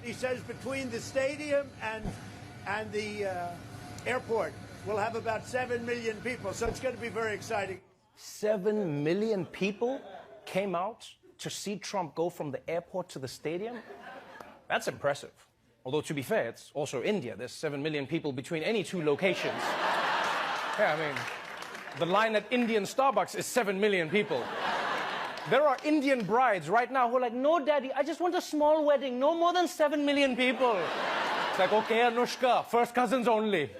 He says between the stadium and the airport, we'll have about 7 million people. So it's going to be very exciting. 7 million people came out to see Trump go from the airport to the stadium? That's impressive. Although, to be fair, it's also India. There's 7 million people between any two locations. Yeah, I mean, the line at Indian Starbucks is 7 million people. There are Indian brides right now who are like, no, daddy, I just want a small wedding, no more than 7 million people. It's like, okay, Anushka, first cousins only.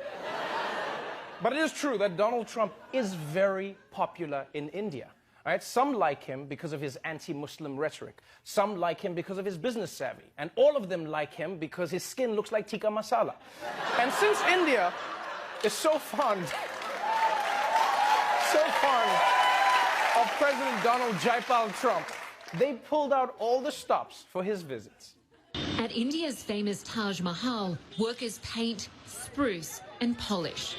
But it is true that Donald Trump is very popular in India. Right? Some like him because of his anti-Muslim rhetoric. Some like him because of his business savvy. And all of them like him because his skin looks like tikka masala. And since India is so fond of President Donald Jaipal Trump, they pulled out all the stops for his visits. At India's famous Taj Mahal, workers paint, spruce and polish.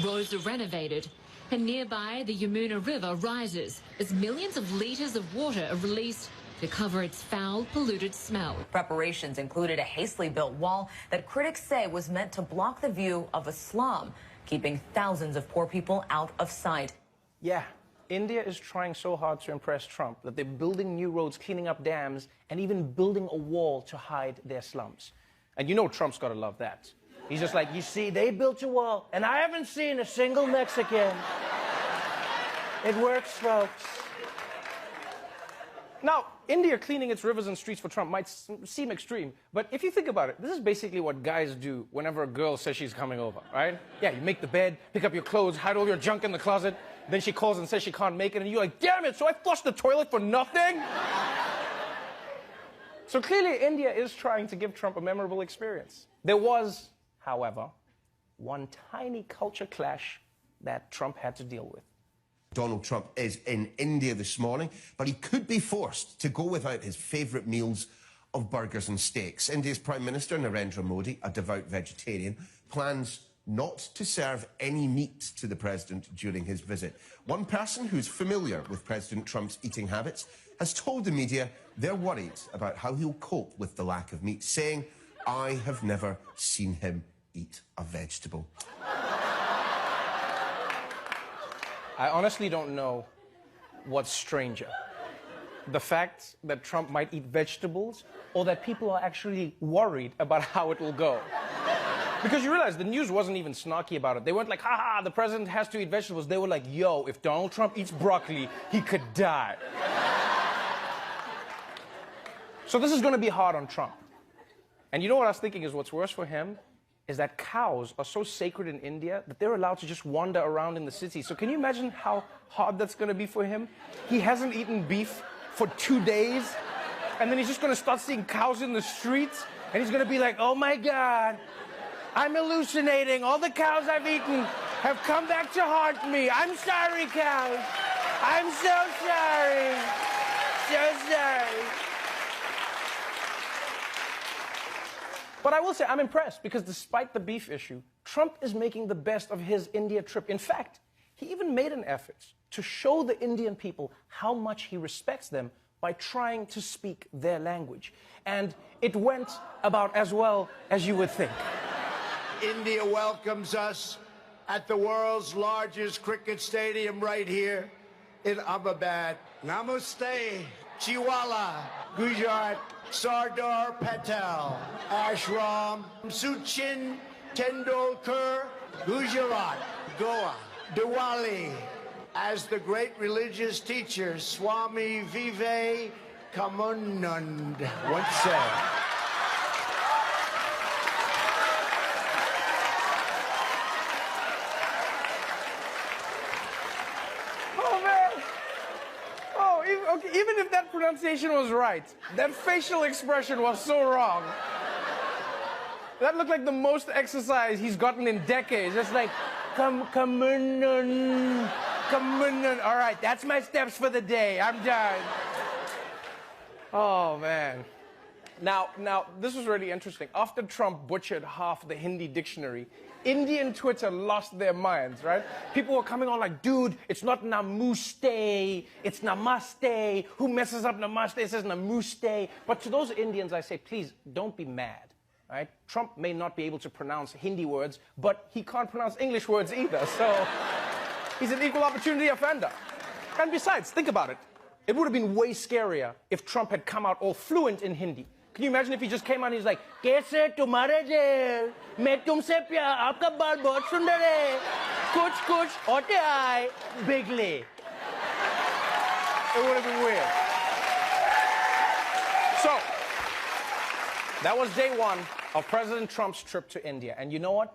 Roads are renovated, and nearby the Yamuna River rises as millions of litres of water are released to cover its foul, polluted smell. Preparations included a hastily built wall that critics say was meant to block the view of a slum, keeping thousands of poor people out of sight. Yeah, India is trying so hard to impress Trump that they're building new roads, cleaning up dams, and even building a wall to hide their slums. And you know Trump's got to love that. He's just like, you see, they built a wall, and I haven't seen a single Mexican. It works, folks. Now, India cleaning its rivers and streets for Trump might seem extreme, but if you think about it, this is basically what guys do whenever a girl says she's coming over, right? Yeah, you make the bed, pick up your clothes, hide all your junk in the closet, then she calls and says she can't make it, and you're like, damn it, so I flushed the toilet for nothing? So clearly, India is trying to give Trump a memorable experience. There was, however, one tiny culture clash that Trump had to deal with. Donald Trump is in India this morning, but he could be forced to go without his favourite meals of burgers and steaks. India's Prime Minister, Narendra Modi, a devout vegetarian, plans not to serve any meat to the president during his visit. One person who's familiar with President Trump's eating habits has told the media they're worried about how he'll cope with the lack of meat, saying, "I have never seen him eat a vegetable." I honestly don't know what's stranger. The fact that Trump might eat vegetables, or that people are actually worried about how it will go. Because you realize the news wasn't even snarky about it. They weren't like, haha, the president has to eat vegetables. They were like, yo, if Donald Trump eats broccoli, he could die. So this is going to be hard on Trump. And you know what I was thinking is what's worse for him is that cows are so sacred in India that they're allowed to just wander around in the city. So can you imagine how hard that's going to be for him? He hasn't eaten beef for 2 days, and then he's just going to start seeing cows in the streets, and he's going to be like, oh my God, I'm hallucinating. All the cows I've eaten have come back to haunt me. I'm sorry, cows. I'm so sorry. So sorry. But I will say I'm impressed because despite the beef issue, Trump is making the best of his India trip. In fact, he even made an effort to show the Indian people how much he respects them by trying to speak their language. And it went about as well as you would think. India welcomes us at the world's largest cricket stadium right here in Ahmedabad. Namaste, Chiwala, Gujarat, Sardar Patel, Ashram, Sachin Tendulkar, Gujarat, Goa, Diwali, as the great religious teacher Swami Vivekanand once said. Even if that pronunciation was right, that facial expression was so wrong. That looked like the most exercise he's gotten in decades. It's like, come on. All right, that's my steps for the day. I'm done. Oh, man. Now, this was really interesting. After Trump butchered half the Hindi dictionary, Indian Twitter lost their minds, right? People were coming on like, dude, it's not namaste, it's namaste. Who messes up namaste? It says namaste. But to those Indians, I say, please, don't be mad, right? Trump may not be able to pronounce Hindi words, but he can't pronounce English words either, so he's an equal opportunity offender. And besides, think about it. It would have been way scarier if Trump had come out all fluent in Hindi. Can you imagine if he just came out and he's like, "Kaise tumhare jail? Main tumse pyar, aapka baal bahut sundar hai. Kuch hote aaye, bigly." It would have been weird. So, that was day one of President Trump's trip to India. And you know what?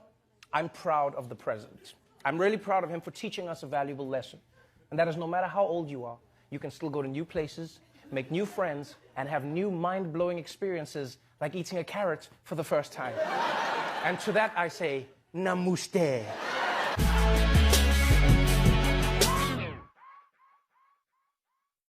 I'm proud of the president. I'm really proud of him for teaching us a valuable lesson. And that is, no matter how old you are, you can still go to new places, make new friends, and have new mind-blowing experiences like eating a carrot for the first time. And to that I say, namaste.